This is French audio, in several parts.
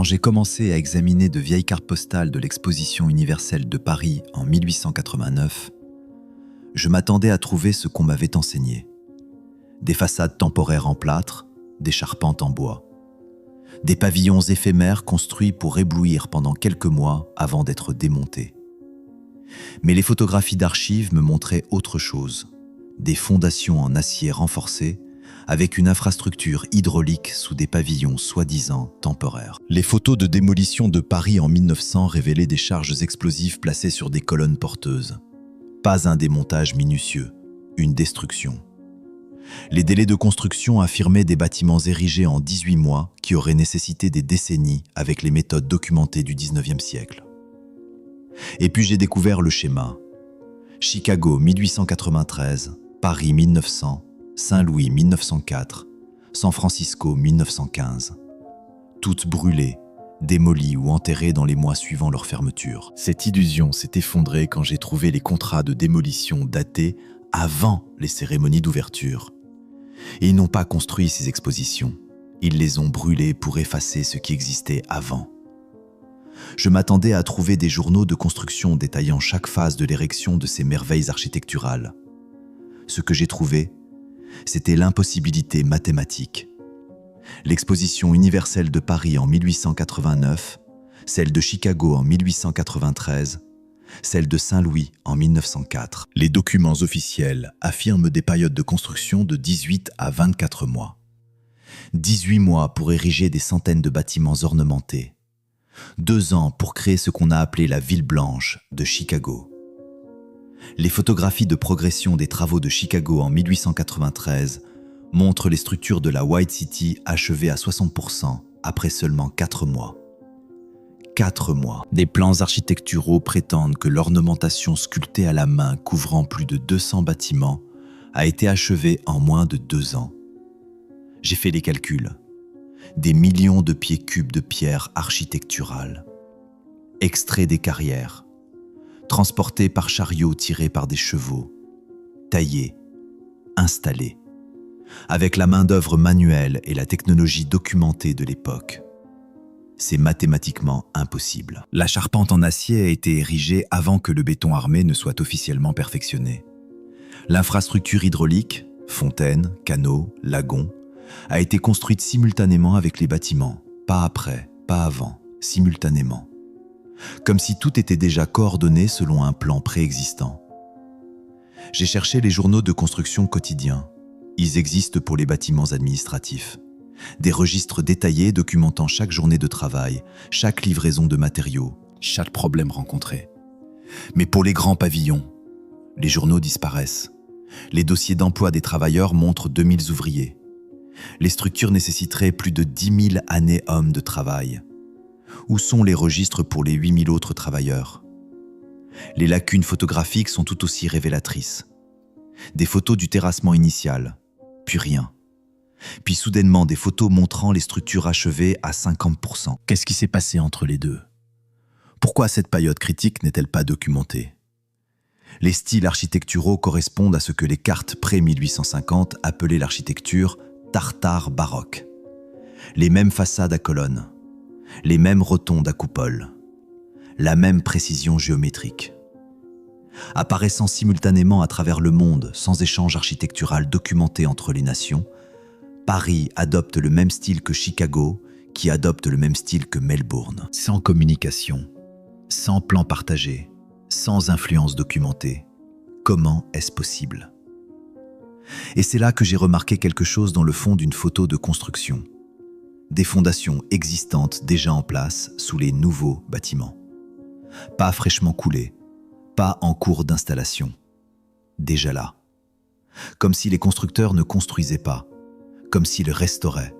Quand j'ai commencé à examiner de vieilles cartes postales de l'exposition universelle de Paris en 1889, je m'attendais à trouver ce qu'on m'avait enseigné. Des façades temporaires en plâtre, des charpentes en bois. Des pavillons éphémères construits pour éblouir pendant quelques mois avant d'être démontés. Mais les photographies d'archives me montraient autre chose. Des fondations en acier renforcé avec une infrastructure hydraulique sous des pavillons soi-disant temporaires. Les photos de démolition de Paris en 1900 révélaient des charges explosives placées sur des colonnes porteuses. Pas un démontage minutieux, une destruction. Les délais de construction affirmaient des bâtiments érigés en 18 mois qui auraient nécessité des décennies avec les méthodes documentées du 19e siècle. Et puis j'ai découvert le schéma. Chicago 1893, Paris 1900, Saint-Louis 1904, San Francisco 1915. Toutes brûlées, démolies ou enterrées dans les mois suivant leur fermeture. Cette illusion s'est effondrée quand j'ai trouvé les contrats de démolition datés avant les cérémonies d'ouverture. Ils n'ont pas construit ces expositions, ils les ont brûlées pour effacer ce qui existait avant. Je m'attendais à trouver des journaux de construction détaillant chaque phase de l'érection de ces merveilles architecturales. Ce que j'ai trouvé, c'était l'impossibilité mathématique. L'exposition universelle de Paris en 1889, celle de Chicago en 1893, celle de Saint-Louis en 1904. Les documents officiels affirment des périodes de construction de 18 à 24 mois. 18 mois pour ériger des centaines de bâtiments ornementés. 2 ans pour créer ce qu'on a appelé la Ville Blanche de Chicago. Les photographies de progression des travaux de Chicago en 1893 montrent les structures de la White City achevées à 60% après seulement 4 mois. 4 mois. Des plans architecturaux prétendent que l'ornementation sculptée à la main couvrant plus de 200 bâtiments a été achevée en moins de 2 ans. J'ai fait les calculs. Des millions de pieds cubes de pierres architecturales, extraits des carrières, transportés par chariots tirés par des chevaux, taillés, installés, avec la main-d'œuvre manuelle et la technologie documentée de l'époque. C'est mathématiquement impossible. La charpente en acier a été érigée avant que le béton armé ne soit officiellement perfectionné. L'infrastructure hydraulique, fontaines, canaux, lagons, a été construite simultanément avec les bâtiments, pas après, pas avant, simultanément. Comme si tout était déjà coordonné selon un plan préexistant. J'ai cherché les journaux de construction quotidiens. Ils existent pour les bâtiments administratifs. Des registres détaillés documentant chaque journée de travail, chaque livraison de matériaux, chaque problème rencontré. Mais pour les grands pavillons, les journaux disparaissent. Les dossiers d'emploi des travailleurs montrent 2000 ouvriers. Les structures nécessiteraient plus de 10 000 années hommes de travail. Où sont les registres pour les 8 000 autres travailleurs? Les lacunes photographiques sont tout aussi révélatrices. Des photos du terrassement initial, puis rien. Puis soudainement des photos montrant les structures achevées à 50%. Qu'est-ce qui s'est passé entre les deux? Pourquoi cette période critique n'est-elle pas documentée? Les styles architecturaux correspondent à ce que les cartes pré-1850 appelaient l'architecture tartare baroque. Les mêmes façades à colonnes, les mêmes rotondes à coupoles, la même précision géométrique. Apparaissant simultanément à travers le monde sans échange architectural documenté entre les nations, Paris adopte le même style que Chicago, qui adopte le même style que Melbourne. Sans communication, sans plan partagé, sans influence documentée, comment est-ce possible? Et c'est là que j'ai remarqué quelque chose dans le fond d'une photo de construction. Des fondations existantes déjà en place sous les nouveaux bâtiments. Pas fraîchement coulés, pas en cours d'installation. Déjà là. Comme si les constructeurs ne construisaient pas, comme s'ils restauraient.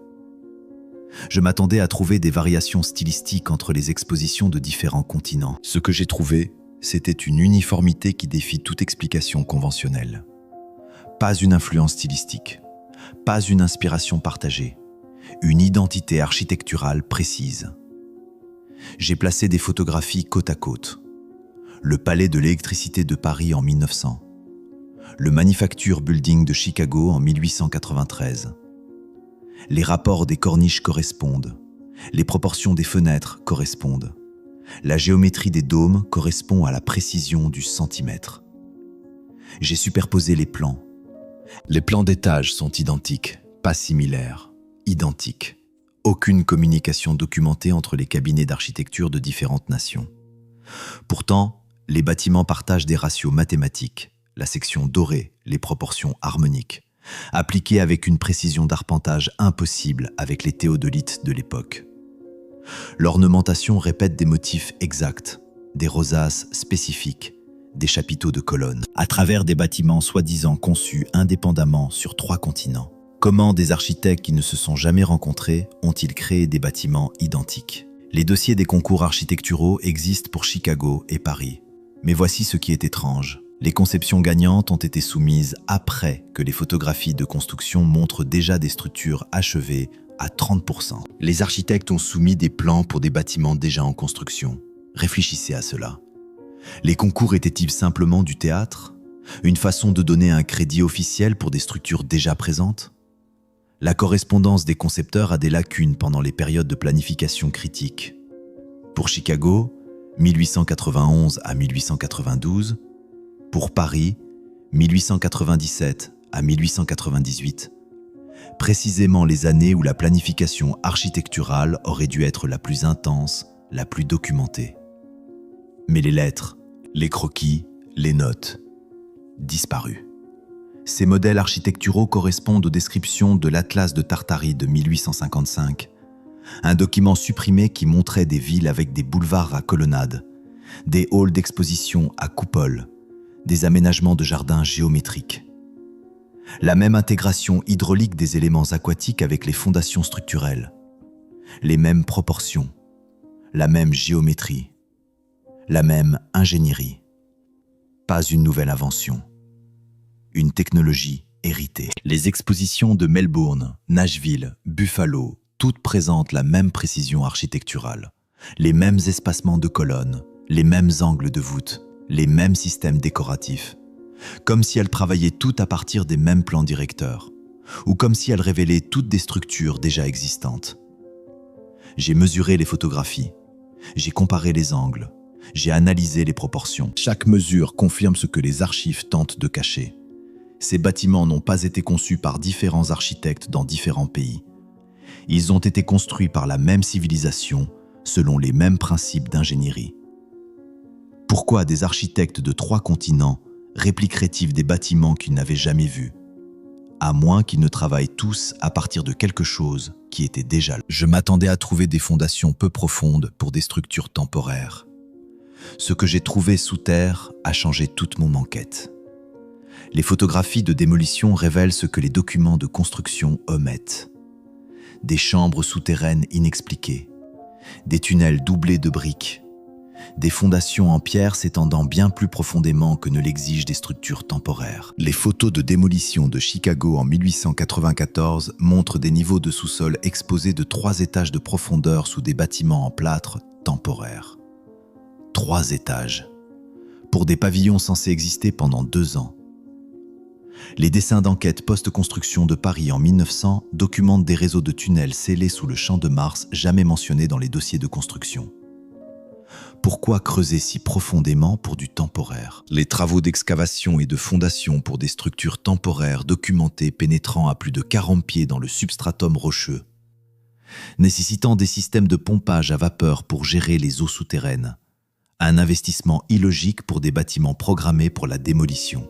Je m'attendais à trouver des variations stylistiques entre les expositions de différents continents. Ce que j'ai trouvé, c'était une uniformité qui défie toute explication conventionnelle. Pas une influence stylistique, pas une inspiration partagée, une identité architecturale précise. J'ai placé des photographies côte à côte. Le palais de l'électricité de Paris en 1900, le Manufacture Building de Chicago en 1893. Les rapports des corniches correspondent, Les proportions des fenêtres correspondent. La géométrie des dômes correspond à la précision du centimètre. J'ai superposé les plans. Les plans d'étage sont identiques, pas similaires, identiques. Aucune communication documentée entre les cabinets d'architecture de différentes nations. Pourtant, les bâtiments partagent des ratios mathématiques, la section dorée, les proportions harmoniques, appliquées avec une précision d'arpentage impossible avec les théodolites de l'époque. L'ornementation répète des motifs exacts, des rosaces spécifiques, des chapiteaux de colonnes, à travers des bâtiments soi-disant conçus indépendamment sur 3 continents. Comment des architectes qui ne se sont jamais rencontrés ont-ils créé des bâtiments identiques? Les dossiers des concours architecturaux existent pour Chicago et Paris. Mais voici ce qui est étrange. Les conceptions gagnantes ont été soumises après que les photographies de construction montrent déjà des structures achevées à 30%. Les architectes ont soumis des plans pour des bâtiments déjà en construction. Réfléchissez à cela. Les concours étaient-ils simplement du théâtre? Une façon de donner un crédit officiel pour des structures déjà présentes? La correspondance des concepteurs a des lacunes pendant les périodes de planification critiques. Pour Chicago, 1891 à 1892, pour Paris, 1897 à 1898, précisément les années où la planification architecturale aurait dû être la plus intense, la plus documentée. Mais les lettres, les croquis, les notes, disparus. Ces modèles architecturaux correspondent aux descriptions de l'Atlas de Tartarie de 1855, un document supprimé qui montrait des villes avec des boulevards à colonnades, des halls d'exposition à coupoles, des aménagements de jardins géométriques. La même intégration hydraulique des éléments aquatiques avec les fondations structurelles, les mêmes proportions, la même géométrie, la même ingénierie. Pas une nouvelle invention. Une technologie héritée. Les expositions de Melbourne, Nashville, Buffalo, toutes présentent la même précision architecturale, les mêmes espacements de colonnes, les mêmes angles de voûte, les mêmes systèmes décoratifs, comme si elles travaillaient toutes à partir des mêmes plans directeurs, ou comme si elles révélaient toutes des structures déjà existantes. J'ai mesuré les photographies, j'ai comparé les angles, j'ai analysé les proportions. Chaque mesure confirme ce que les archives tentent de cacher. Ces bâtiments n'ont pas été conçus par différents architectes dans différents pays. Ils ont été construits par la même civilisation, selon les mêmes principes d'ingénierie. Pourquoi des architectes de 3 continents répliqueraient-ils des bâtiments qu'ils n'avaient jamais vus? À moins qu'ils ne travaillent tous à partir de quelque chose qui était déjà là. Je m'attendais à trouver des fondations peu profondes pour des structures temporaires. Ce que j'ai trouvé sous terre a changé toute mon enquête. Les photographies de démolition révèlent ce que les documents de construction omettent. Des chambres souterraines inexpliquées, des tunnels doublés de briques, des fondations en pierre s'étendant bien plus profondément que ne l'exigent des structures temporaires. Les photos de démolition de Chicago en 1894 montrent des niveaux de sous-sol exposés de 3 étages de profondeur sous des bâtiments en plâtre temporaires. 3 étages, pour des pavillons censés exister pendant 2 ans. Les dessins d'enquête post-construction de Paris en 1900 documentent des réseaux de tunnels scellés sous le champ de Mars jamais mentionnés dans les dossiers de construction. Pourquoi creuser si profondément pour du temporaire? Les travaux d'excavation et de fondation pour des structures temporaires documentées pénétrant à plus de 40 pieds dans le substratum rocheux, nécessitant des systèmes de pompage à vapeur pour gérer les eaux souterraines, un investissement illogique pour des bâtiments programmés pour la démolition.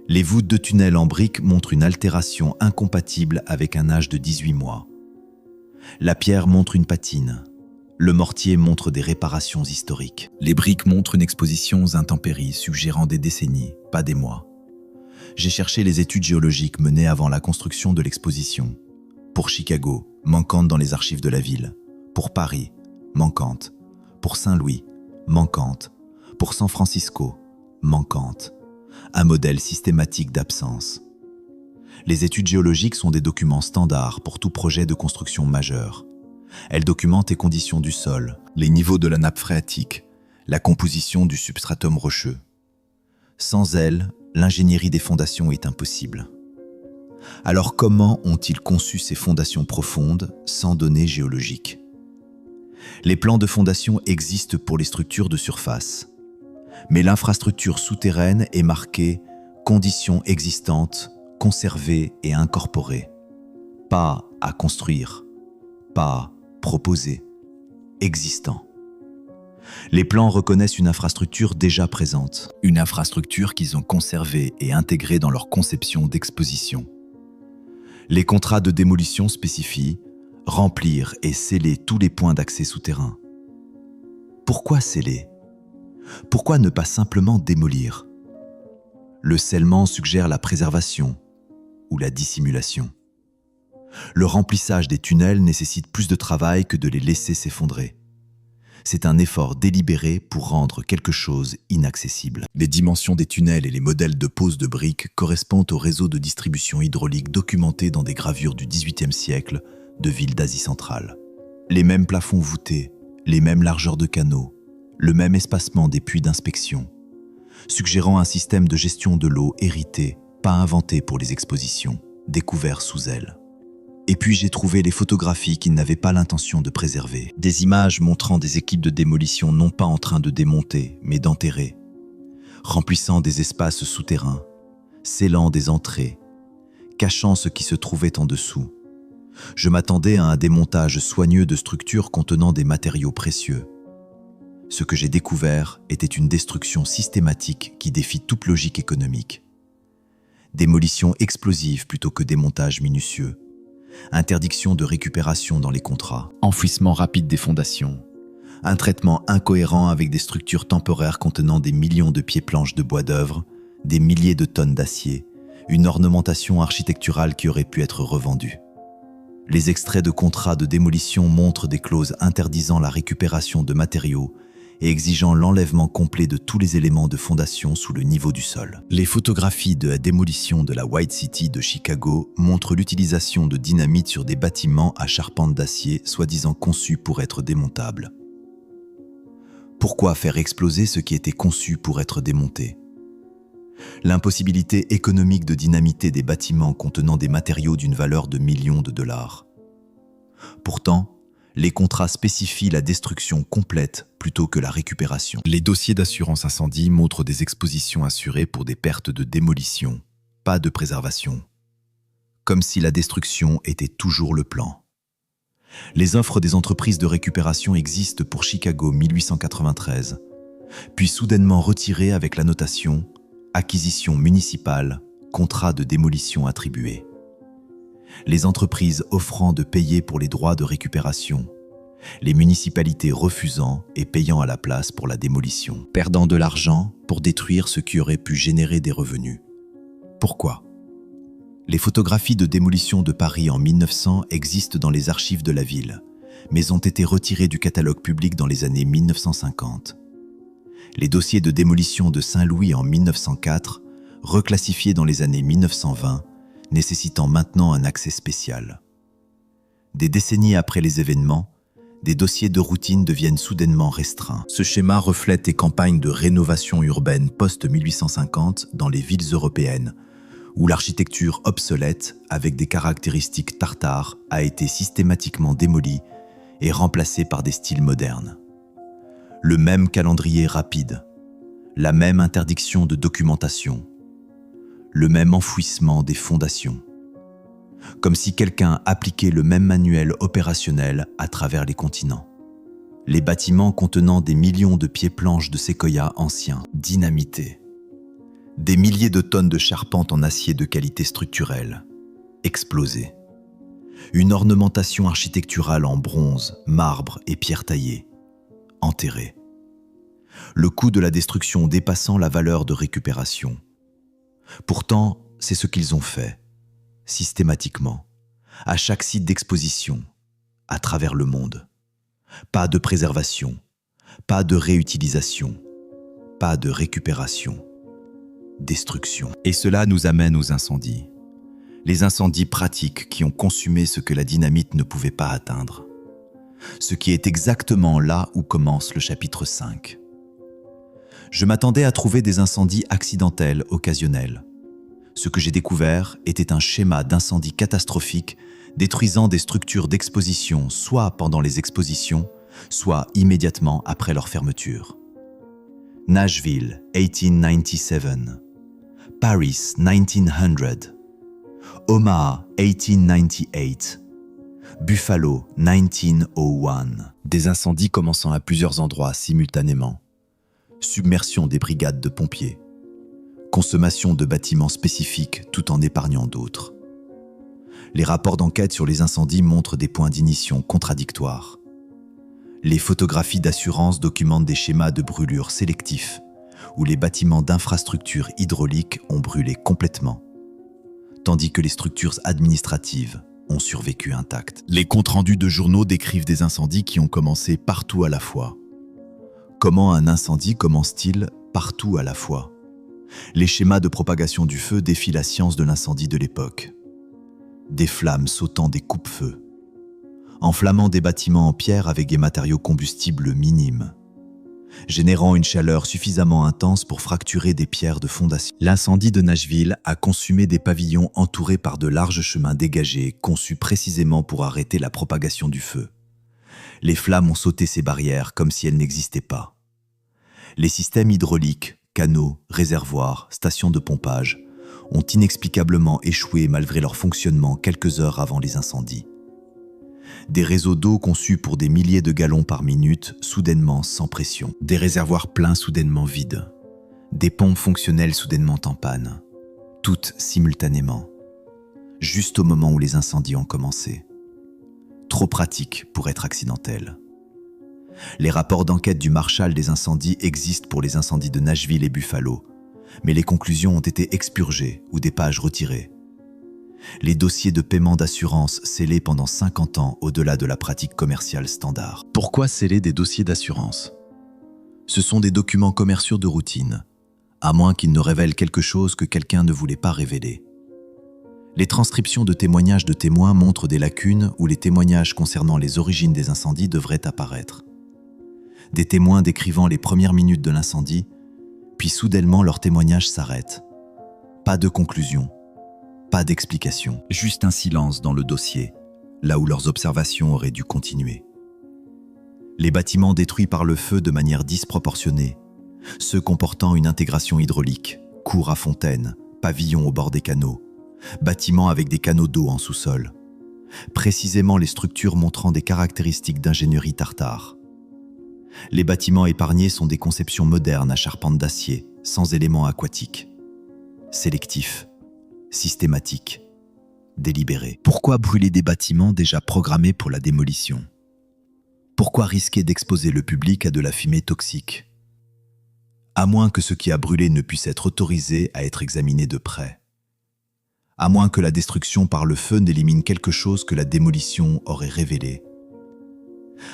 Les voûtes de tunnels en briques montrent une altération incompatible avec un âge de 18 mois. La pierre montre une patine. Le mortier montre des réparations historiques. Les briques montrent une exposition aux intempéries suggérant des décennies, pas des mois. J'ai cherché les études géologiques menées avant la construction de l'exposition. Pour Chicago, manquante dans les archives de la ville. Pour Paris, manquante. Pour Saint-Louis, manquante. Pour San Francisco, manquante. Un modèle systématique d'absence. Les études géologiques sont des documents standards pour tout projet de construction majeur. Elles documentent les conditions du sol, les niveaux de la nappe phréatique, la composition du substratum rocheux. Sans elles, l'ingénierie des fondations est impossible. Alors comment ont-ils conçu ces fondations profondes sans données géologiques? Les plans de fondation existent pour les structures de surface, mais l'infrastructure souterraine est marquée « conditions existantes, conservées et incorporées ». Pas à construire, pas proposé, existant. Les plans reconnaissent une infrastructure déjà présente, une infrastructure qu'ils ont conservée et intégrée dans leur conception d'exposition. Les contrats de démolition spécifient remplir et sceller tous les points d'accès souterrains. Pourquoi sceller? Pourquoi ne pas simplement démolir? Le scellement suggère la préservation ou la dissimulation. Le remplissage des tunnels nécessite plus de travail que de les laisser s'effondrer. C'est un effort délibéré pour rendre quelque chose inaccessible. Les dimensions des tunnels et les modèles de pose de briques correspondent au réseau de distribution hydraulique documenté dans des gravures du XVIIIe siècle de villes d'Asie centrale. Les mêmes plafonds voûtés, les mêmes largeurs de canaux, le même espacement des puits d'inspection, suggérant un système de gestion de l'eau hérité, pas inventé pour les expositions, découvert sous elles. Et puis j'ai trouvé les photographies qu'ils n'avaient pas l'intention de préserver. Des images montrant des équipes de démolition non pas en train de démonter, mais d'enterrer, remplissant des espaces souterrains, scellant des entrées, cachant ce qui se trouvait en dessous. Je m'attendais à un démontage soigneux de structures contenant des matériaux précieux. Ce que j'ai découvert était une destruction systématique qui défie toute logique économique. Démolition explosive plutôt que démontage minutieux. Interdiction de récupération dans les contrats. Enfouissement rapide des fondations. Un traitement incohérent avec des structures temporaires contenant des millions de pieds-planches de bois d'œuvre, des milliers de tonnes d'acier, une ornementation architecturale qui aurait pu être revendue. Les extraits de contrats de démolition montrent des clauses interdisant la récupération de matériaux et exigeant l'enlèvement complet de tous les éléments de fondation sous le niveau du sol. Les photographies de la démolition de la White City de Chicago montrent l'utilisation de dynamite sur des bâtiments à charpente d'acier soi-disant conçus pour être démontables. Pourquoi faire exploser ce qui était conçu pour être démonté? L'impossibilité économique de dynamiter des bâtiments contenant des matériaux d'une valeur de millions de dollars. Pourtant, les contrats spécifient la destruction complète plutôt que la récupération. Les dossiers d'assurance incendie montrent des expositions assurées pour des pertes de démolition, pas de préservation. Comme si la destruction était toujours le plan. Les offres des entreprises de récupération existent pour Chicago 1893, puis soudainement retirées avec la notation « Acquisition municipale, contrat de démolition attribué ». Les entreprises offrant de payer pour les droits de récupération, les municipalités refusant et payant à la place pour la démolition, perdant de l'argent pour détruire ce qui aurait pu générer des revenus. Pourquoi? Les photographies de démolition de Paris en 1900 existent dans les archives de la ville, mais ont été retirées du catalogue public dans les années 1950. Les dossiers de démolition de Saint-Louis en 1904, reclassifiés dans les années 1920, nécessitant maintenant un accès spécial. Des décennies après les événements, des dossiers de routine deviennent soudainement restreints. Ce schéma reflète les campagnes de rénovation urbaine post-1850 dans les villes européennes, où l'architecture obsolète, avec des caractéristiques tartares, a été systématiquement démolie et remplacée par des styles modernes. Le même calendrier rapide, la même interdiction de documentation, le même enfouissement des fondations. Comme si quelqu'un appliquait le même manuel opérationnel à travers les continents. Les bâtiments contenant des millions de pieds-planches de séquoia anciens, dynamités. Des milliers de tonnes de charpente en acier de qualité structurelle, explosées. Une ornementation architecturale en bronze, marbre et pierre taillée, enterrée. Le coût de la destruction dépassant la valeur de récupération. Pourtant, c'est ce qu'ils ont fait, systématiquement, à chaque site d'exposition, à travers le monde. Pas de préservation, pas de réutilisation, pas de récupération. Destruction. Et cela nous amène aux incendies. Les incendies pratiques qui ont consumé ce que la dynamite ne pouvait pas atteindre. Ce qui est exactement là où commence le chapitre 5. Je m'attendais à trouver des incendies accidentels, occasionnels. Ce que j'ai découvert était un schéma d'incendie catastrophique détruisant des structures d'exposition soit pendant les expositions, soit immédiatement après leur fermeture. Nashville, 1897. Paris, 1900. Omaha, 1898. Buffalo, 1901. Des incendies commençant à plusieurs endroits simultanément. Submersion des brigades de pompiers. Consommation de bâtiments spécifiques tout en épargnant d'autres. Les rapports d'enquête sur les incendies montrent des points d'ignition contradictoires. Les photographies d'assurance documentent des schémas de brûlure sélectifs, où les bâtiments d'infrastructures hydrauliques ont brûlé complètement, tandis que les structures administratives ont survécu intactes. Les comptes rendus de journaux décrivent des incendies qui ont commencé partout à la fois. Comment un incendie commence-t-il partout à la fois? Les schémas de propagation du feu défient la science de l'incendie de l'époque. Des flammes sautant des coupe-feux, enflammant des bâtiments en pierre avec des matériaux combustibles minimes, générant une chaleur suffisamment intense pour fracturer des pierres de fondation. L'incendie de Nashville a consumé des pavillons entourés par de larges chemins dégagés, conçus précisément pour arrêter la propagation du feu. Les flammes ont sauté ces barrières comme si elles n'existaient pas. Les systèmes hydrauliques, canaux, réservoirs, stations de pompage, ont inexplicablement échoué malgré leur fonctionnement quelques heures avant les incendies. Des réseaux d'eau conçus pour des milliers de gallons par minute, soudainement sans pression. Des réservoirs pleins soudainement vides. Des pompes fonctionnelles soudainement en panne. Toutes simultanément. Juste au moment où les incendies ont commencé. Trop pratique pour être accidentel. Les rapports d'enquête du Marshal des incendies existent pour les incendies de Nashville et Buffalo, mais les conclusions ont été expurgées ou des pages retirées. Les dossiers de paiement d'assurance scellés pendant 50 ans au-delà de la pratique commerciale standard. Pourquoi sceller des dossiers d'assurance? Ce sont des documents commerciaux de routine, à moins qu'ils ne révèlent quelque chose que quelqu'un ne voulait pas révéler. Les transcriptions de témoignages de témoins montrent des lacunes où les témoignages concernant les origines des incendies devraient apparaître. Des témoins décrivant les premières minutes de l'incendie, puis soudainement leur témoignage s'arrête. Pas de conclusion, pas d'explication, juste un silence dans le dossier, là où leurs observations auraient dû continuer. Les bâtiments détruits par le feu de manière disproportionnée, ceux comportant une intégration hydraulique, cours à fontaine, pavillons au bord des canaux, bâtiments avec des canaux d'eau en sous-sol, précisément les structures montrant des caractéristiques d'ingénierie tartare. Les bâtiments épargnés sont des conceptions modernes à charpente d'acier, sans éléments aquatiques. Sélectifs, systématiques, délibérés. Pourquoi brûler des bâtiments déjà programmés pour la démolition? Pourquoi risquer d'exposer le public à de la fumée toxique? À moins que ce qui a brûlé ne puisse être autorisé à être examiné de près. À moins que la destruction par le feu n'élimine quelque chose que la démolition aurait révélé.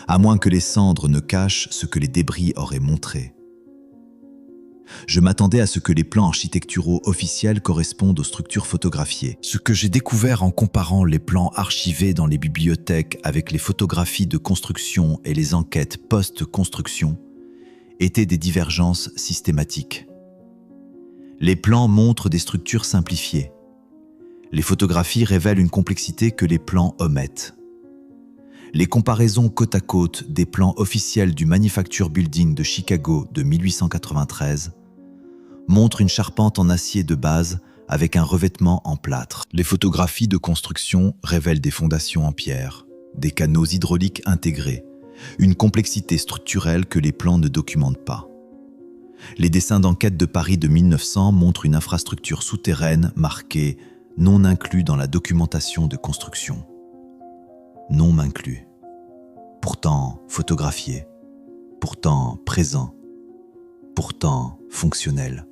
À moins que les cendres ne cachent ce que les débris auraient montré. Je m'attendais à ce que les plans architecturaux officiels correspondent aux structures photographiées. Ce que j'ai découvert en comparant les plans archivés dans les bibliothèques avec les photographies de construction et les enquêtes post-construction étaient des divergences systématiques. Les plans montrent des structures simplifiées. Les photographies révèlent une complexité que les plans omettent. Les comparaisons côte à côte des plans officiels du Manufacture Building de Chicago de 1893 montrent une charpente en acier de base avec un revêtement en plâtre. Les photographies de construction révèlent des fondations en pierre, des canaux hydrauliques intégrés, une complexité structurelle que les plans ne documentent pas. Les dessins d'enquête de Paris de 1900 montrent une infrastructure souterraine marquée « non inclus dans la documentation de construction ». Non inclus, pourtant photographié, pourtant présent, pourtant fonctionnel.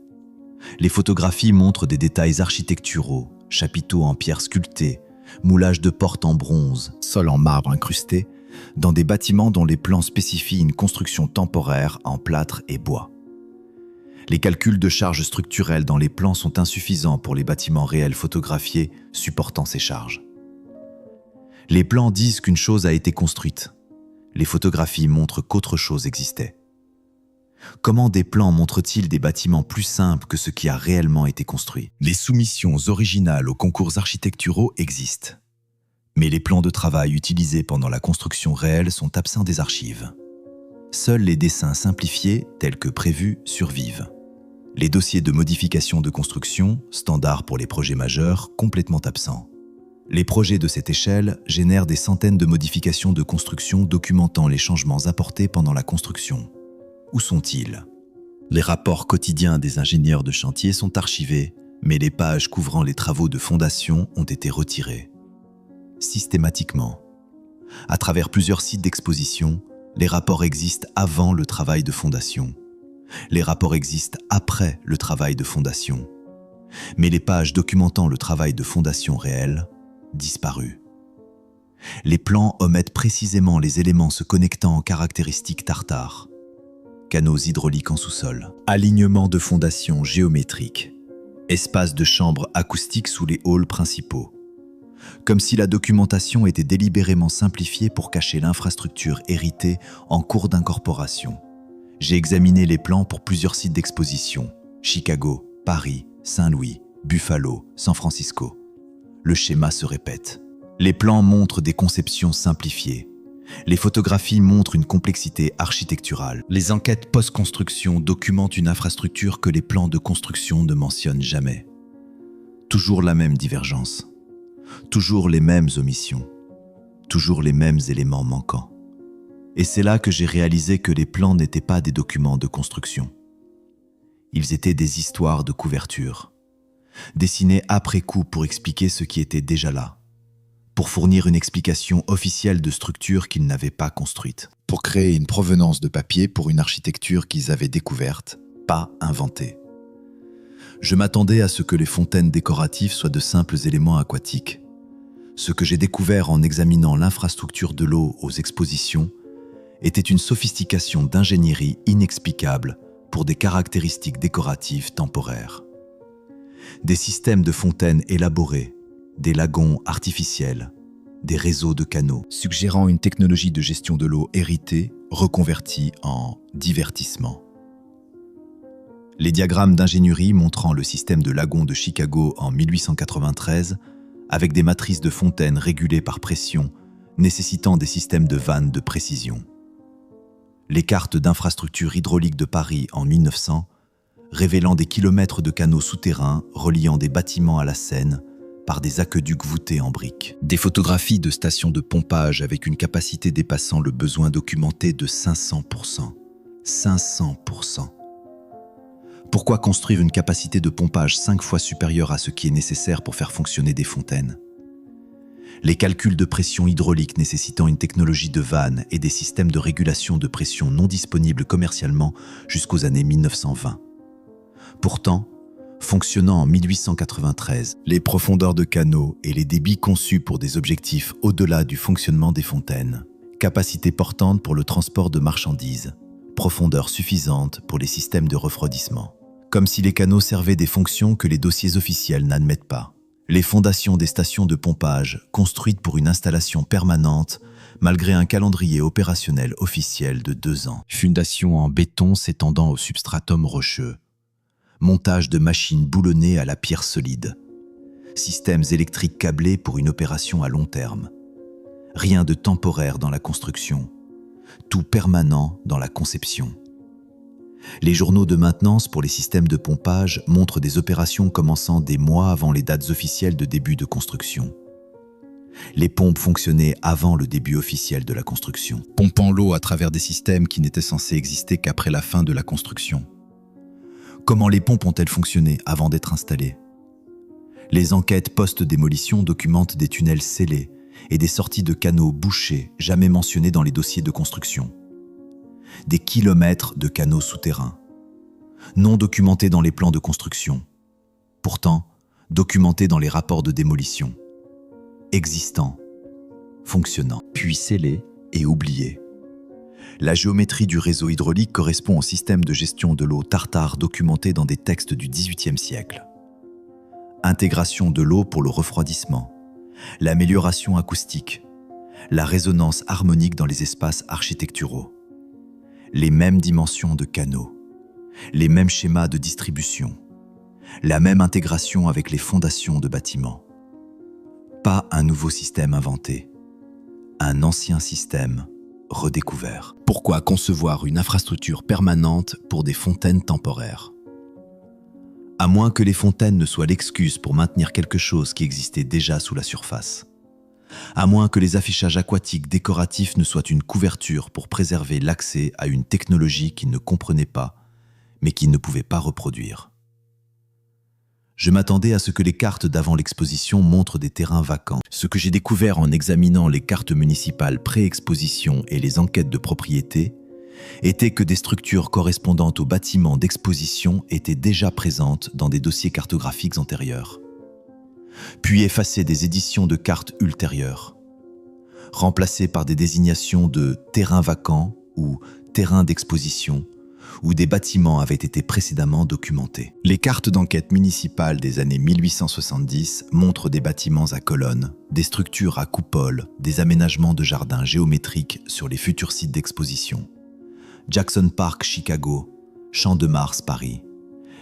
Les photographies montrent des détails architecturaux, chapiteaux en pierre sculptée, moulage de portes en bronze, sol en marbre incrusté, dans des bâtiments dont les plans spécifient une construction temporaire en plâtre et bois. Les calculs de charges structurelles dans les plans sont insuffisants pour les bâtiments réels photographiés supportant ces charges. Les plans disent qu'une chose a été construite. Les photographies montrent qu'autre chose existait. Comment des plans montrent-ils des bâtiments plus simples que ce qui a réellement été construit? Les soumissions originales aux concours architecturaux existent. Mais les plans de travail utilisés pendant la construction réelle sont absents des archives. Seuls les dessins simplifiés, tels que prévus, survivent. Les dossiers de modification de construction, standards pour les projets majeurs, complètement absents. Les projets de cette échelle génèrent des centaines de modifications de construction documentant les changements apportés pendant la construction. Où sont-ils ? Les rapports quotidiens des ingénieurs de chantier sont archivés, mais les pages couvrant les travaux de fondation ont été retirées. Systématiquement. À travers plusieurs sites d'exposition, les rapports existent avant le travail de fondation. Les rapports existent après le travail de fondation. Mais les pages documentant le travail de fondation réel, disparues. Les plans omettent précisément les éléments se connectant aux caractéristiques tartares. Canaux hydrauliques en sous-sol, alignement de fondation géométrique, espace de chambre acoustique sous les halls principaux. Comme si la documentation était délibérément simplifiée pour cacher l'infrastructure héritée en cours d'incorporation. J'ai examiné les plans pour plusieurs sites d'exposition, Chicago, Paris, Saint-Louis, Buffalo, San Francisco. Le schéma se répète. Les plans montrent des conceptions simplifiées. Les photographies montrent une complexité architecturale. Les enquêtes post-construction documentent une infrastructure que les plans de construction ne mentionnent jamais. Toujours la même divergence. Toujours les mêmes omissions. Toujours les mêmes éléments manquants. Et c'est là que j'ai réalisé que les plans n'étaient pas des documents de construction. Ils étaient des histoires de couverture, dessinées après coup pour expliquer ce qui était déjà là, pour fournir une explication officielle de structures qu'ils n'avaient pas construites, pour créer une provenance de papier pour une architecture qu'ils avaient découverte, pas inventée. Je m'attendais à ce que les fontaines décoratives soient de simples éléments aquatiques. Ce que j'ai découvert en examinant l'infrastructure de l'eau aux expositions était une sophistication d'ingénierie inexplicable pour des caractéristiques décoratives temporaires. Des systèmes de fontaines élaborés, des lagons artificiels, des réseaux de canaux, suggérant une technologie de gestion de l'eau héritée, reconvertie en divertissement. Les diagrammes d'ingénierie montrant le système de lagons de Chicago en 1893, avec des matrices de fontaines régulées par pression, nécessitant des systèmes de vannes de précision. Les cartes d'infrastructure hydraulique de Paris en 1900, révélant des kilomètres de canaux souterrains reliant des bâtiments à la Seine par des aqueducs voûtés en briques. Des photographies de stations de pompage avec une capacité dépassant le besoin documenté de 500%. 500%. Pourquoi construire une capacité de pompage 5 fois supérieure à ce qui est nécessaire pour faire fonctionner des fontaines ? Les calculs de pression hydraulique nécessitant une technologie de vannes et des systèmes de régulation de pression non disponibles commercialement jusqu'aux années 1920. Pourtant, fonctionnant en 1893, les profondeurs de canaux et les débits conçus pour des objectifs au-delà du fonctionnement des fontaines, capacité portante pour le transport de marchandises, profondeur suffisante pour les systèmes de refroidissement. Comme si les canaux servaient des fonctions que les dossiers officiels n'admettent pas. Les fondations des stations de pompage, construites pour une installation permanente, malgré un calendrier opérationnel officiel de 2 ans. Fondation en béton s'étendant au substratum rocheux. Montage de machines boulonnées à la pierre solide. Systèmes électriques câblés pour une opération à long terme. Rien de temporaire dans la construction. Tout permanent dans la conception. Les journaux de maintenance pour les systèmes de pompage montrent des opérations commençant des mois avant les dates officielles de début de construction. Les pompes fonctionnaient avant le début officiel de la construction, pompant l'eau à travers des systèmes qui n'étaient censés exister qu'après la fin de la construction. Comment les pompes ont-elles fonctionné avant d'être installées ? Les enquêtes post-démolition documentent des tunnels scellés et des sorties de canaux bouchés jamais mentionnés dans les dossiers de construction. Des kilomètres de canaux souterrains, non documentés dans les plans de construction, pourtant documentés dans les rapports de démolition, existants, fonctionnants, puis scellés et oubliés. La géométrie du réseau hydraulique correspond au système de gestion de l'eau tartare documenté dans des textes du XVIIIe siècle. Intégration de l'eau pour le refroidissement, l'amélioration acoustique, la résonance harmonique dans les espaces architecturaux. Les mêmes dimensions de canaux, les mêmes schémas de distribution, la même intégration avec les fondations de bâtiments. Pas un nouveau système inventé, un ancien système redécouvert. Pourquoi concevoir une infrastructure permanente pour des fontaines temporaires? À moins que les fontaines ne soient l'excuse pour maintenir quelque chose qui existait déjà sous la surface. À moins que les affichages aquatiques décoratifs ne soient une couverture pour préserver l'accès à une technologie qu'ils ne comprenaient pas, mais qu'ils ne pouvaient pas reproduire. Je m'attendais à ce que les cartes d'avant l'exposition montrent des terrains vacants. Ce que j'ai découvert en examinant les cartes municipales pré-exposition et les enquêtes de propriété était que des structures correspondantes aux bâtiments d'exposition étaient déjà présentes dans des dossiers cartographiques antérieurs, puis effacées des éditions de cartes ultérieures, remplacées par des désignations de terrains vacants ou terrains d'exposition, où des bâtiments avaient été précédemment documentés. Les cartes d'enquête municipales des années 1870 montrent des bâtiments à colonnes, des structures à coupoles, des aménagements de jardins géométriques sur les futurs sites d'exposition. Jackson Park, Chicago, Champ de Mars, Paris.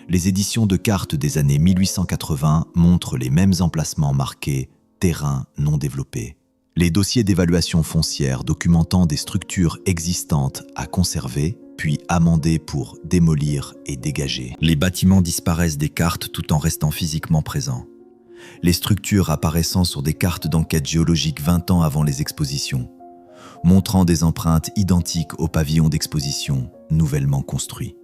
Les éditions de cartes des années 1880 montrent les mêmes emplacements marqués « terrain non développé ». Les dossiers d'évaluation foncière documentant des structures existantes à conserver, puis amendées pour démolir et dégager. Les bâtiments disparaissent des cartes tout en restant physiquement présents. Les structures apparaissant sur des cartes d'enquête géologique 20 ans avant les expositions, montrant des empreintes identiques aux pavillons d'exposition nouvellement construits.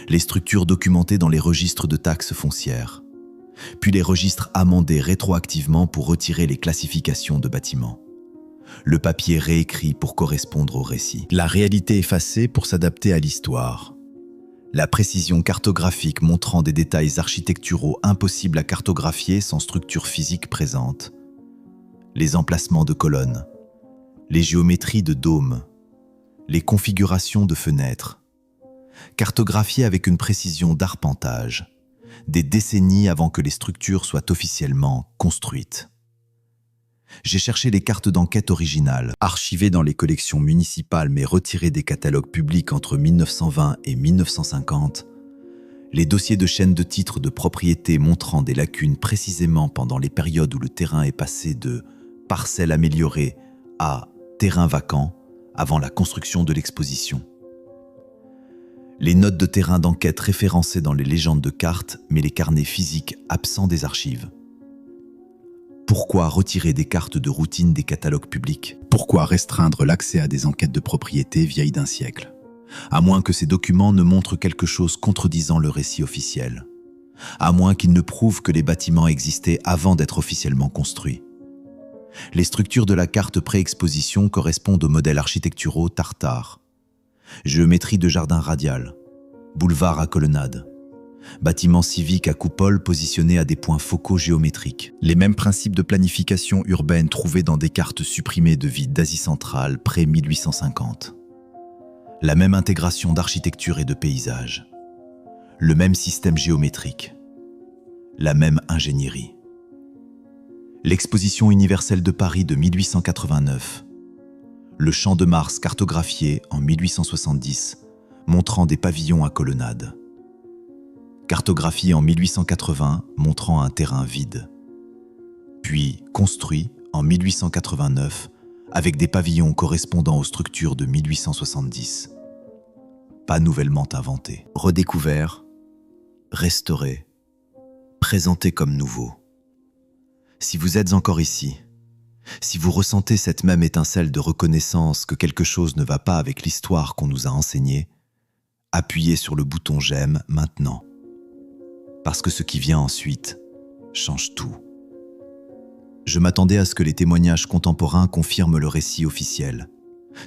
Les structures documentées dans les registres de taxes foncières, puis les registres amendés rétroactivement pour retirer les classifications de bâtiments. Le papier réécrit pour correspondre au récit. La réalité effacée pour s'adapter à l'histoire. La précision cartographique montrant des détails architecturaux impossibles à cartographier sans structure physique présente. Les emplacements de colonnes. Les géométries de dômes. Les configurations de fenêtres. Cartographiées avec une précision d'arpentage. Des décennies avant que les structures soient officiellement construites. J'ai cherché les cartes d'enquête originales, archivées dans les collections municipales mais retirées des catalogues publics entre 1920 et 1950, les dossiers de chaînes de titres de propriété montrant des lacunes précisément pendant les périodes où le terrain est passé de parcelles améliorées à terrain vacant avant la construction de l'exposition. Les notes de terrain d'enquête référencées dans les légendes de cartes, mais les carnets physiques absents des archives. Pourquoi retirer des cartes de routine des catalogues publics? Pourquoi restreindre l'accès à des enquêtes de propriété vieilles d'un siècle? À moins que ces documents ne montrent quelque chose contredisant le récit officiel. À moins qu'ils ne prouvent que les bâtiments existaient avant d'être officiellement construits. Les structures de la carte pré-exposition correspondent aux modèles architecturaux tartares. Géométrie de jardin radial, boulevard à colonnade, bâtiments civiques à coupole positionnés à des points focaux géométriques. Les mêmes principes de planification urbaine trouvés dans des cartes supprimées de villes d'Asie centrale pré-1850. La même intégration d'architecture et de paysage. Le même système géométrique. La même ingénierie. L'Exposition universelle de Paris de 1889. Le Champ de Mars cartographié en 1870, montrant des pavillons à colonnade. Cartographie en 1880, montrant un terrain vide. Puis construit en 1889, avec des pavillons correspondant aux structures de 1870. Pas nouvellement inventé. Redécouvert, restauré, présenté comme nouveau. Si vous êtes encore ici, si vous ressentez cette même étincelle de reconnaissance que quelque chose ne va pas avec l'histoire qu'on nous a enseignée, appuyez sur le bouton « J'aime » maintenant. Parce que ce qui vient ensuite change tout. Je m'attendais à ce que les témoignages contemporains confirment le récit officiel.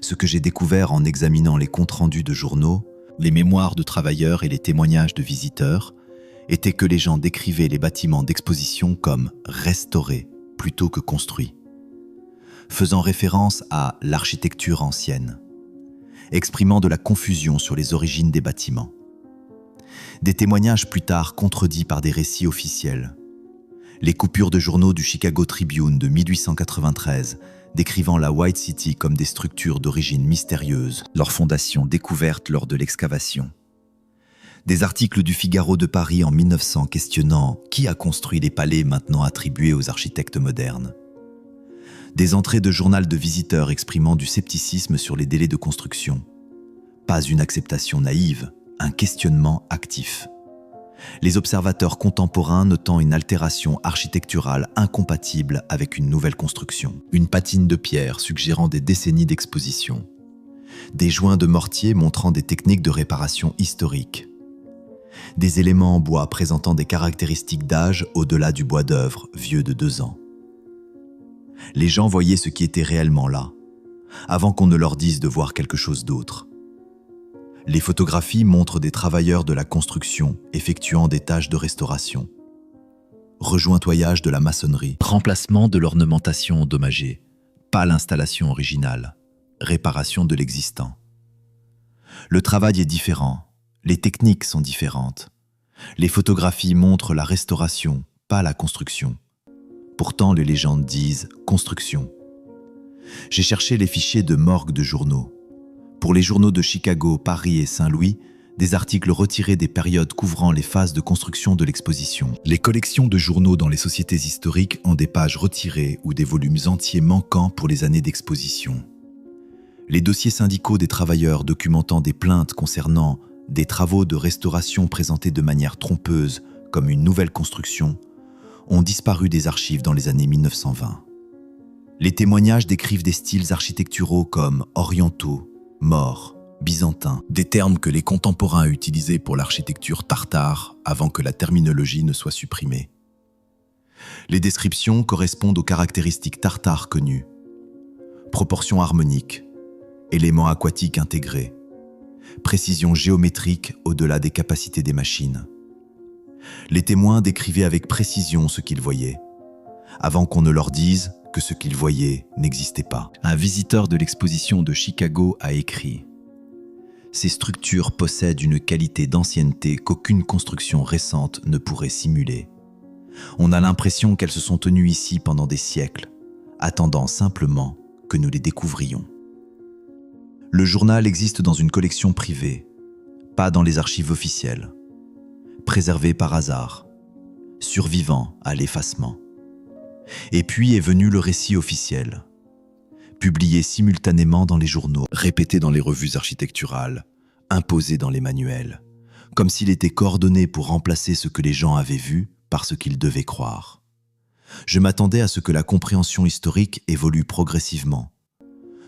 Ce que j'ai découvert en examinant les comptes rendus de journaux, les mémoires de travailleurs et les témoignages de visiteurs, était que les gens décrivaient les bâtiments d'exposition comme restaurés plutôt que construits, faisant référence à l'architecture ancienne, exprimant de la confusion sur les origines des bâtiments. Des témoignages plus tard contredits par des récits officiels. Les coupures de journaux du Chicago Tribune de 1893 décrivant la White City comme des structures d'origine mystérieuse, leurs fondations découvertes lors de l'excavation. Des articles du Figaro de Paris en 1900 questionnant qui a construit les palais maintenant attribués aux architectes modernes. Des entrées de journal de visiteurs exprimant du scepticisme sur les délais de construction. Pas une acceptation naïve, un questionnement actif. Les observateurs contemporains notant une altération architecturale incompatible avec une nouvelle construction. Une patine de pierre suggérant des décennies d'exposition. Des joints de mortier montrant des techniques de réparation historiques. Des éléments en bois présentant des caractéristiques d'âge au-delà du bois d'œuvre, vieux de 2 ans. Les gens voyaient ce qui était réellement là, avant qu'on ne leur dise de voir quelque chose d'autre. Les photographies montrent des travailleurs de la construction effectuant des tâches de restauration. Rejointoyage de la maçonnerie, remplacement de l'ornementation endommagée, pas l'installation originale, réparation de l'existant. Le travail est différent, les techniques sont différentes. Les photographies montrent la restauration, pas la construction. Pourtant, les légendes disent « construction ». J'ai cherché les fichiers de morgue de journaux. Pour les journaux de Chicago, Paris et Saint-Louis, des articles retirés des périodes couvrant les phases de construction de l'exposition. Les collections de journaux dans les sociétés historiques ont des pages retirées ou des volumes entiers manquants pour les années d'exposition. Les dossiers syndicaux des travailleurs documentant des plaintes concernant des travaux de restauration présentés de manière trompeuse comme une nouvelle construction ont disparu des archives dans les années 1920. Les témoignages décrivent des styles architecturaux comme orientaux, Maures, byzantins, des termes que les contemporains utilisaient pour l'architecture tartare avant que la terminologie ne soit supprimée. Les descriptions correspondent aux caractéristiques tartares connues. Proportions harmoniques, éléments aquatiques intégrés, précision géométrique au-delà des capacités des machines. Les témoins décrivaient avec précision ce qu'ils voyaient, avant qu'on ne leur dise que ce qu'ils voyaient n'existait pas. Un visiteur de l'exposition de Chicago a écrit « Ces structures possèdent une qualité d'ancienneté qu'aucune construction récente ne pourrait simuler. On a l'impression qu'elles se sont tenues ici pendant des siècles, attendant simplement que nous les découvrions. » Le journal existe dans une collection privée, pas dans les archives officielles, préservé par hasard, survivant à l'effacement. Et puis est venu le récit officiel, publié simultanément dans les journaux, répété dans les revues architecturales, imposé dans les manuels, comme s'il était coordonné pour remplacer ce que les gens avaient vu par ce qu'ils devaient croire. Je m'attendais à ce que la compréhension historique évolue progressivement.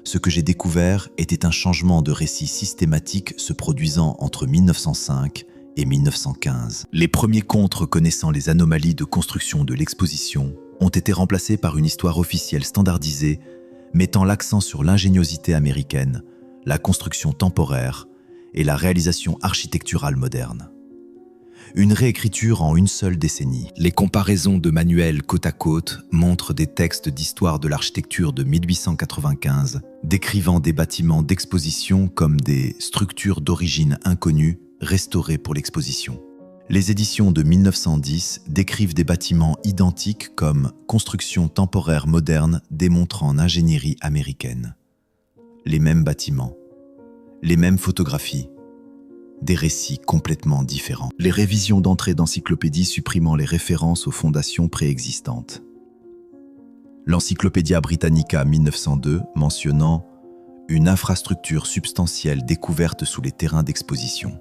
Ce que j'ai découvert était un changement de récit systématique se produisant entre 1905 et 1915. Les premiers contes reconnaissant les anomalies de construction de l'exposition ont été remplacés par une histoire officielle standardisée mettant l'accent sur l'ingéniosité américaine, la construction temporaire et la réalisation architecturale moderne. Une réécriture en une seule décennie. Les comparaisons de manuels côte à côte montrent des textes d'histoire de l'architecture de 1895 décrivant des bâtiments d'exposition comme des structures d'origine inconnue restaurées pour l'exposition. Les éditions de 1910 décrivent des bâtiments identiques comme construction temporaire moderne démontrant l'ingénierie américaine. Les mêmes bâtiments, les mêmes photographies, des récits complètement différents. Les révisions d'entrée d'encyclopédie supprimant les références aux fondations préexistantes. L'Encyclopædia Britannica 1902 mentionnant une infrastructure substantielle découverte sous les terrains d'exposition.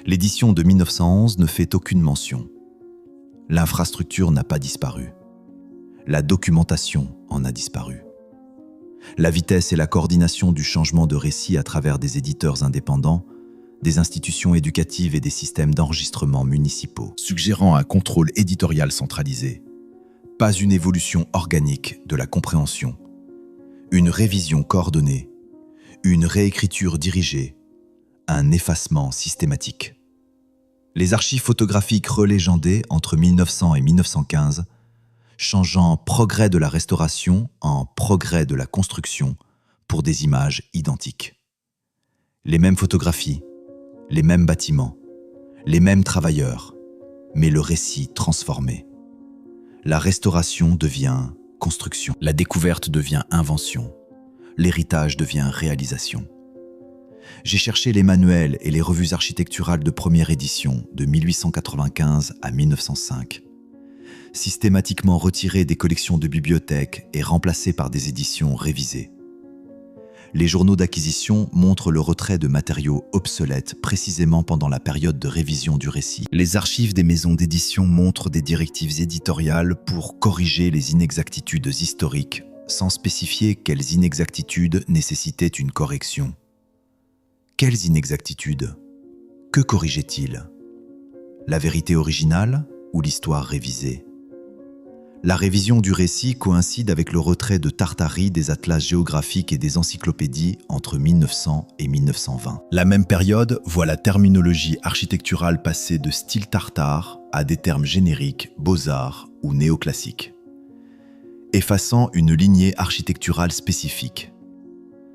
L'édition de 1911 ne fait aucune mention. L'infrastructure n'a pas disparu. La documentation en a disparu. La vitesse et la coordination du changement de récit à travers des éditeurs indépendants, des institutions éducatives et des systèmes d'enregistrement municipaux, suggérant un contrôle éditorial centralisé. Pas une évolution organique de la compréhension. Une révision coordonnée. Une réécriture dirigée. Un effacement systématique. Les archives photographiques relégendées entre 1900 et 1915, changeant progrès de la restauration en progrès de la construction pour des images identiques. Les mêmes photographies, les mêmes bâtiments, les mêmes travailleurs, mais le récit transformé. La restauration devient construction, la découverte devient invention, l'héritage devient réalisation. J'ai cherché les manuels et les revues architecturales de première édition de 1895 à 1905. systématiquement retirés des collections de bibliothèques et remplacés par des éditions révisées. Les journaux d'acquisition montrent le retrait de matériaux obsolètes précisément pendant la période de révision du récit. Les archives des maisons d'édition montrent des directives éditoriales pour corriger les inexactitudes historiques, sans spécifier quelles inexactitudes nécessitaient une correction. Quelles inexactitudes? Que corrigeait-il? La vérité originale ou l'histoire révisée? La révision du récit coïncide avec le retrait de Tartarie des atlas géographiques et des encyclopédies entre 1900 et 1920. La même période voit la terminologie architecturale passer de style tartare à des termes génériques, beaux-arts ou néoclassiques, effaçant une lignée architecturale spécifique,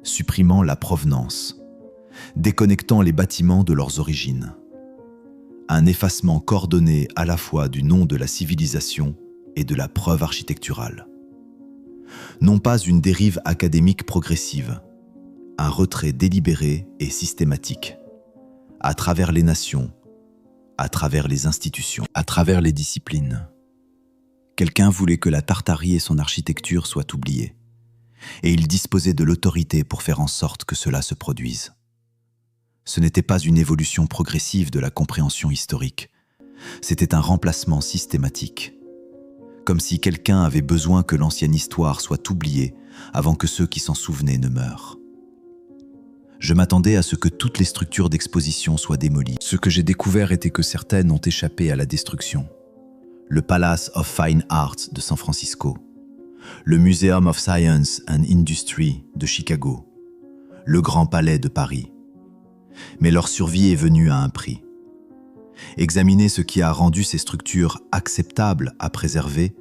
supprimant la provenance, déconnectant les bâtiments de leurs origines. Un effacement coordonné à la fois du nom de la civilisation et de la preuve architecturale. Non pas une dérive académique progressive, un retrait délibéré et systématique, à travers les nations, à travers les institutions, à travers les disciplines. Quelqu'un voulait que la Tartarie et son architecture soient oubliées, et il disposait de l'autorité pour faire en sorte que cela se produise. Ce n'était pas une évolution progressive de la compréhension historique, c'était un remplacement systématique. Comme si quelqu'un avait besoin que l'ancienne histoire soit oubliée avant que ceux qui s'en souvenaient ne meurent. Je m'attendais à ce que toutes les structures d'exposition soient démolies. Ce que j'ai découvert était que certaines ont échappé à la destruction. Le Palace of Fine Arts de San Francisco, le Museum of Science and Industry de Chicago, le Grand Palais de Paris. Mais leur survie est venue à un prix. Examiner ce qui a rendu ces structures acceptables à préserver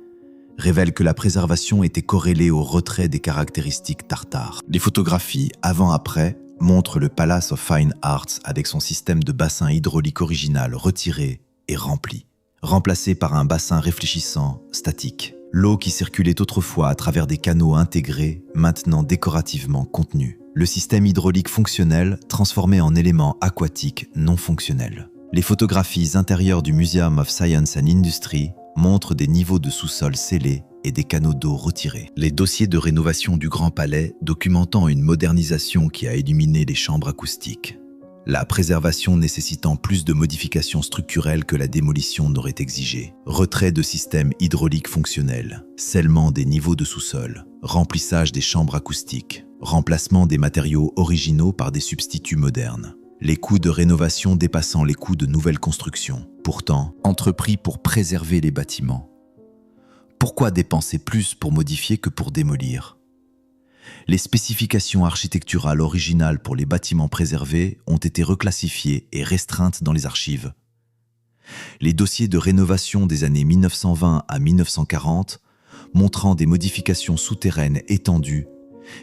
révèle que la préservation était corrélée au retrait des caractéristiques tartares. Les photographies avant-après montrent le Palace of Fine Arts avec son système de bassin hydraulique original retiré et rempli, remplacé par un bassin réfléchissant, statique. L'eau qui circulait autrefois à travers des canaux intégrés, maintenant décorativement contenus. Le système hydraulique fonctionnel transformé en élément aquatique non fonctionnel. Les photographies intérieures du Museum of Science and Industry montrent des niveaux de sous-sol scellés et des canaux d'eau retirés. Les dossiers de rénovation du Grand Palais documentant une modernisation qui a éliminé les chambres acoustiques. La préservation nécessitant plus de modifications structurelles que la démolition n'aurait exigé. Retrait de systèmes hydrauliques fonctionnels, scellement des niveaux de sous-sol, remplissage des chambres acoustiques, remplacement des matériaux originaux par des substituts modernes. Les coûts de rénovation dépassant les coûts de nouvelles constructions, pourtant entrepris pour préserver les bâtiments. Pourquoi dépenser plus pour modifier que pour démolir? Les spécifications architecturales originales pour les bâtiments préservés ont été reclassifiées et restreintes dans les archives. Les dossiers de rénovation des années 1920 à 1940 montrant des modifications souterraines étendues,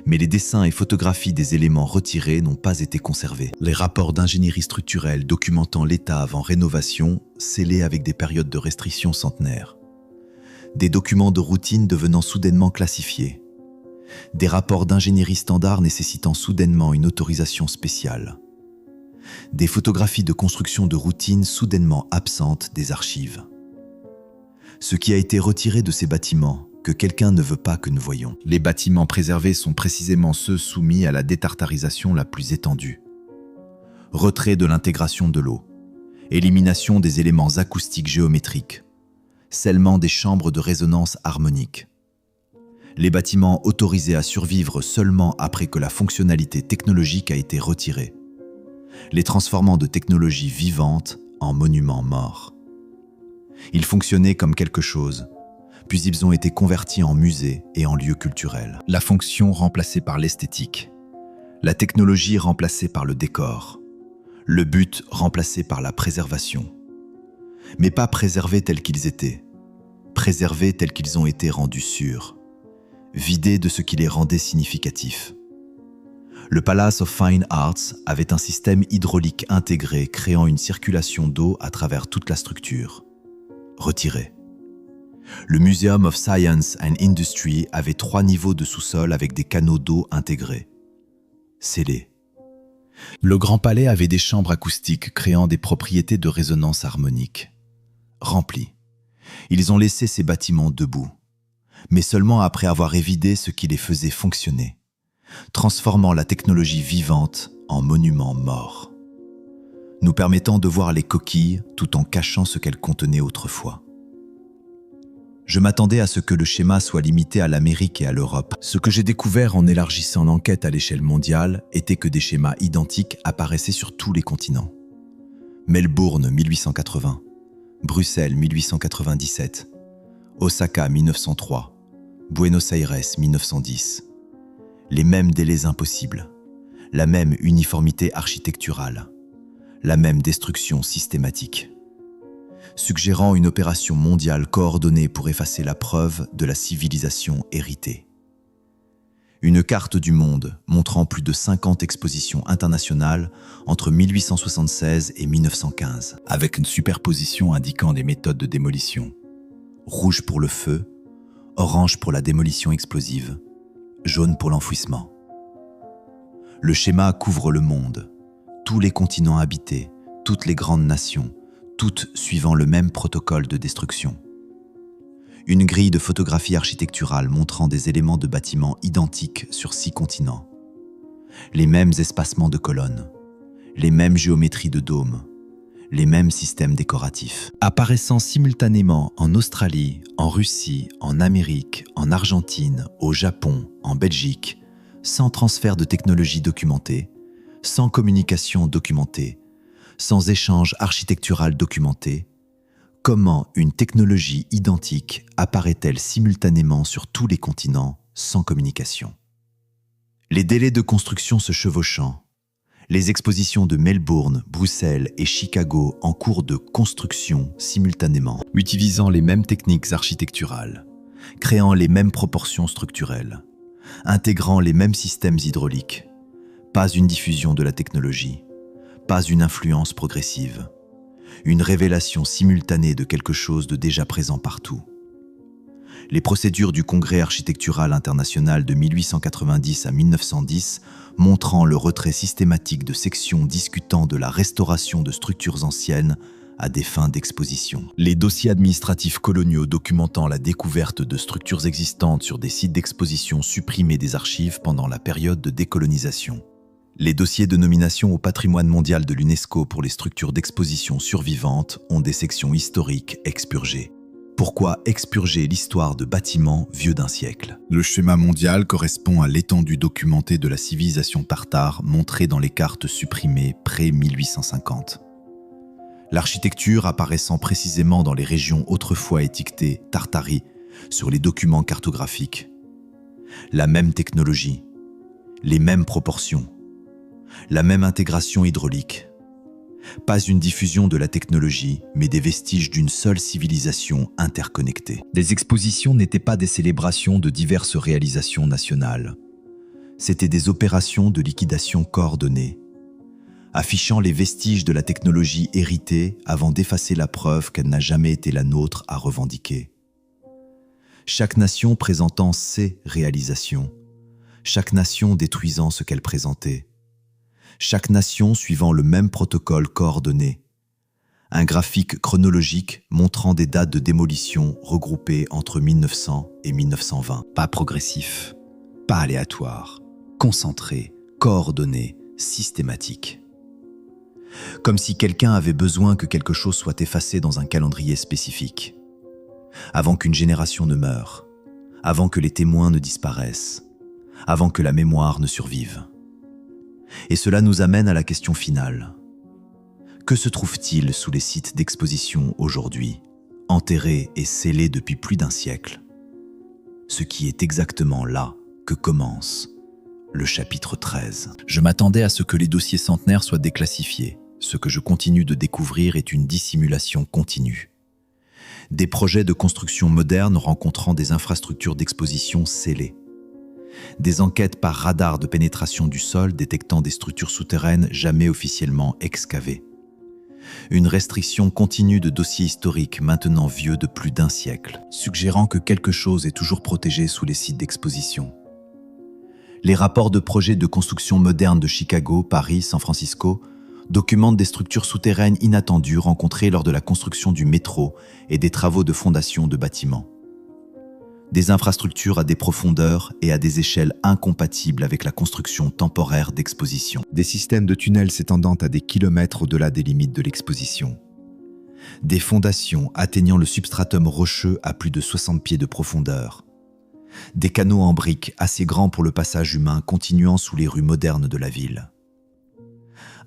mais les dessins et photographies des éléments retirés n'ont pas été conservés. Les rapports d'ingénierie structurelle documentant l'état avant rénovation, scellés avec des périodes de restriction centenaires. Des documents de routine devenant soudainement classifiés. Des rapports d'ingénierie standard nécessitant soudainement une autorisation spéciale. Des photographies de construction de routine soudainement absentes des archives. Ce qui a été retiré de ces bâtiments, que quelqu'un ne veut pas que nous voyions. Les bâtiments préservés sont précisément ceux soumis à la détartarisation la plus étendue. Retrait de l'intégration de l'eau, élimination des éléments acoustiques géométriques, scellement des chambres de résonance harmonique. Les bâtiments autorisés à survivre seulement après que la fonctionnalité technologique a été retirée. Les transformant de technologies vivantes en monuments morts. Ils fonctionnaient comme quelque chose, puis ils ont été convertis en musées et en lieux culturels. La fonction remplacée par l'esthétique, la technologie remplacée par le décor, le but remplacé par la préservation. Mais pas préservés tels qu'ils étaient, préservés tels qu'ils ont été rendus sûrs, vidés de ce qui les rendait significatifs. Le Palace of Fine Arts avait un système hydraulique intégré créant une circulation d'eau à travers toute la structure. Retiré. Le Museum of Science and Industry avait 3 niveaux de sous-sol avec des canaux d'eau intégrés. Scellés. Le Grand Palais avait des chambres acoustiques créant des propriétés de résonance harmonique. Remplies. Ils ont laissé ces bâtiments debout, mais seulement après avoir évidé ce qui les faisait fonctionner, transformant la technologie vivante en monument mort, nous permettant de voir les coquilles tout en cachant ce qu'elles contenaient autrefois. Je m'attendais à ce que le schéma soit limité à l'Amérique et à l'Europe. Ce que j'ai découvert en élargissant l'enquête à l'échelle mondiale était que des schémas identiques apparaissaient sur tous les continents. Melbourne 1880, Bruxelles 1897, Osaka 1903, Buenos Aires 1910. Les mêmes délais impossibles, la même uniformité architecturale, la même destruction systématique, suggérant une opération mondiale coordonnée pour effacer la preuve de la civilisation héritée. Une carte du monde montrant plus de 50 expositions internationales entre 1876 et 1915, avec une superposition indiquant des méthodes de démolition. Rouge pour le feu, orange pour la démolition explosive, jaune pour l'enfouissement. Le schéma couvre le monde, tous les continents habités, toutes les grandes nations, toutes suivant le même protocole de destruction. Une grille de photographie architecturale montrant des éléments de bâtiments identiques sur 6 continents. Les mêmes espacements de colonnes, les mêmes géométries de dômes, les mêmes systèmes décoratifs. Apparaissant simultanément en Australie, en Russie, en Amérique, en Argentine, au Japon, en Belgique, sans transfert de technologie documentée, sans communication documentée, sans échange architectural documenté, comment une technologie identique apparaît-elle simultanément sur tous les continents sans communication? Les délais de construction se chevauchant, les expositions de Melbourne, Bruxelles et Chicago en cours de construction simultanément, utilisant les mêmes techniques architecturales, créant les mêmes proportions structurelles, intégrant les mêmes systèmes hydrauliques, pas une diffusion de la technologie, pas une influence progressive, une révélation simultanée de quelque chose de déjà présent partout. Les procédures du Congrès architectural international de 1890 à 1910 montrant le retrait systématique de sections discutant de la restauration de structures anciennes à des fins d'exposition. Les dossiers administratifs coloniaux documentant la découverte de structures existantes sur des sites d'exposition supprimés des archives pendant la période de décolonisation. Les dossiers de nomination au patrimoine mondial de l'UNESCO pour les structures d'exposition survivantes ont des sections historiques expurgées. Pourquoi expurger l'histoire de bâtiments vieux d'un siècle? Le schéma mondial correspond à l'étendue documentée de la civilisation tartare montrée dans les cartes supprimées pré-1850. L'architecture apparaissant précisément dans les régions autrefois étiquetées Tartarie sur les documents cartographiques. La même technologie, les mêmes proportions, la même intégration hydraulique. Pas une diffusion de la technologie, mais des vestiges d'une seule civilisation interconnectée. Les expositions n'étaient pas des célébrations de diverses réalisations nationales. C'étaient des opérations de liquidation coordonnées, affichant les vestiges de la technologie héritée avant d'effacer la preuve qu'elle n'a jamais été la nôtre à revendiquer. Chaque nation présentant ses réalisations, chaque nation détruisant ce qu'elle présentait. Chaque nation suivant le même protocole coordonné. Un graphique chronologique montrant des dates de démolition regroupées entre 1900 et 1920. Pas progressif, pas aléatoire, concentré, coordonné, systématique. Comme si quelqu'un avait besoin que quelque chose soit effacé dans un calendrier spécifique. Avant qu'une génération ne meure, avant que les témoins ne disparaissent, avant que la mémoire ne survive. Et cela nous amène à la question finale. Que se trouve-t-il sous les sites d'exposition aujourd'hui, enterrés et scellés depuis plus d'un siècle? Ce qui est exactement là que commence le chapitre 13. Je m'attendais à ce que les dossiers centenaires soient déclassifiés. Ce que je continue de découvrir est une dissimulation continue. Des projets de construction moderne rencontrant des infrastructures d'exposition scellées. Des enquêtes par radar de pénétration du sol détectant des structures souterraines jamais officiellement excavées. Une restriction continue de dossiers historiques maintenant vieux de plus d'un siècle, suggérant que quelque chose est toujours protégé sous les sites d'exposition. Les rapports de projets de construction moderne de Chicago, Paris, San Francisco, documentent des structures souterraines inattendues rencontrées lors de la construction du métro et des travaux de fondation de bâtiments. Des infrastructures à des profondeurs et à des échelles incompatibles avec la construction temporaire d'exposition. Des systèmes de tunnels s'étendant à des kilomètres au-delà des limites de l'exposition. Des fondations atteignant le substratum rocheux à plus de 60 pieds de profondeur. Des canaux en briques assez grands pour le passage humain continuant sous les rues modernes de la ville.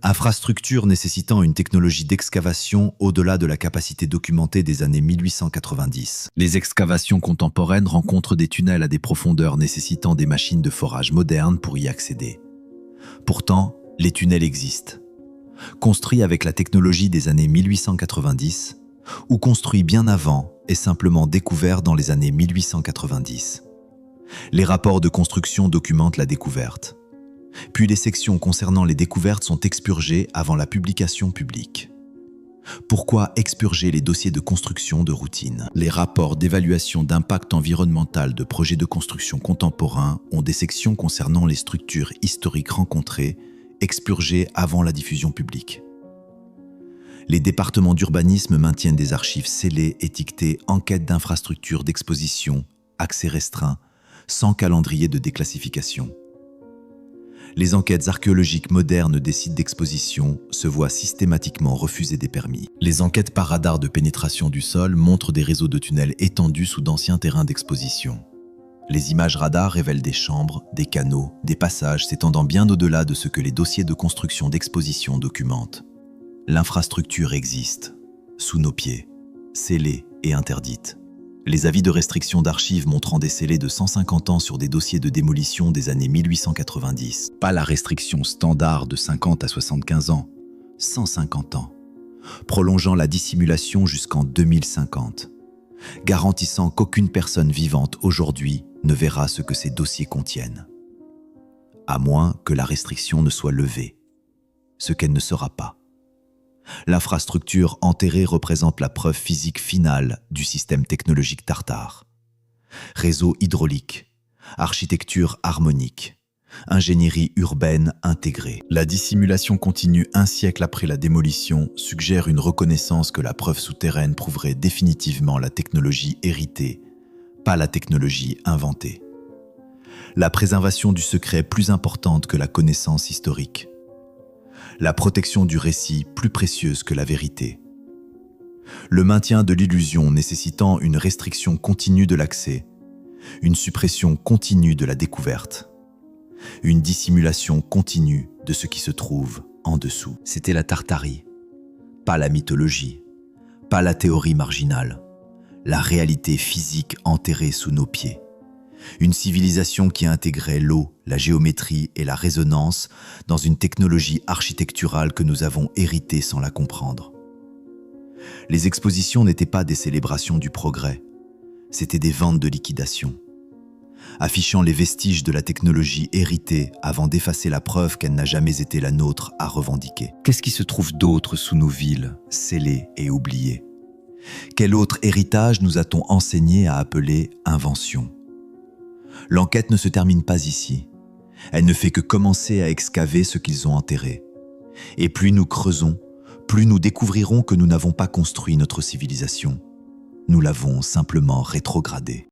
Infrastructures nécessitant une technologie d'excavation au-delà de la capacité documentée des années 1890. Les excavations contemporaines rencontrent des tunnels à des profondeurs nécessitant des machines de forage modernes pour y accéder. Pourtant, les tunnels existent. Construits avec la technologie des années 1890 ou construits bien avant et simplement découverts dans les années 1890. Les rapports de construction documentent la découverte. Puis les sections concernant les découvertes sont expurgées avant la publication publique. Pourquoi expurger les dossiers de construction de routine? Les rapports d'évaluation d'impact environnemental de projets de construction contemporains ont des sections concernant les structures historiques rencontrées, expurgées avant la diffusion publique. Les départements d'urbanisme maintiennent des archives scellées étiquetées enquêtes d'infrastructures d'exposition, accès restreint, sans calendrier de déclassification. Les enquêtes archéologiques modernes des sites d'exposition se voient systématiquement refuser des permis. Les enquêtes par radar de pénétration du sol montrent des réseaux de tunnels étendus sous d'anciens terrains d'exposition. Les images radar révèlent des chambres, des canaux, des passages s'étendant bien au-delà de ce que les dossiers de construction d'exposition documentent. L'infrastructure existe, sous nos pieds, scellée et interdite. Les avis de restriction d'archives montrant des scellés de 150 ans sur des dossiers de démolition des années 1890. Pas la restriction standard de 50 à 75 ans, 150 ans, prolongeant la dissimulation jusqu'en 2050, garantissant qu'aucune personne vivante aujourd'hui ne verra ce que ces dossiers contiennent. À moins que la restriction ne soit levée, ce qu'elle ne sera pas. L'infrastructure enterrée représente la preuve physique finale du système technologique tartare. Réseau hydraulique, architecture harmonique, ingénierie urbaine intégrée. La dissimulation continue un siècle après la démolition suggère une reconnaissance que la preuve souterraine prouverait définitivement la technologie héritée, pas la technologie inventée. La préservation du secret est plus importante que la connaissance historique. La protection du récit plus précieuse que la vérité. Le maintien de l'illusion nécessitant une restriction continue de l'accès, une suppression continue de la découverte, une dissimulation continue de ce qui se trouve en dessous. C'était la Tartarie, pas la mythologie, pas la théorie marginale, la réalité physique enterrée sous nos pieds. Une civilisation qui intégrait l'eau, la géométrie et la résonance dans une technologie architecturale que nous avons héritée sans la comprendre. Les expositions n'étaient pas des célébrations du progrès, c'étaient des ventes de liquidation, affichant les vestiges de la technologie héritée avant d'effacer la preuve qu'elle n'a jamais été la nôtre à revendiquer. Qu'est-ce qui se trouve d'autre sous nos villes, scellées et oubliées? Quel autre héritage nous a-t-on enseigné à appeler invention? L'enquête ne se termine pas ici. Elle ne fait que commencer à excaver ce qu'ils ont enterré. Et plus nous creusons, plus nous découvrirons que nous n'avons pas construit notre civilisation. Nous l'avons simplement rétrogradée.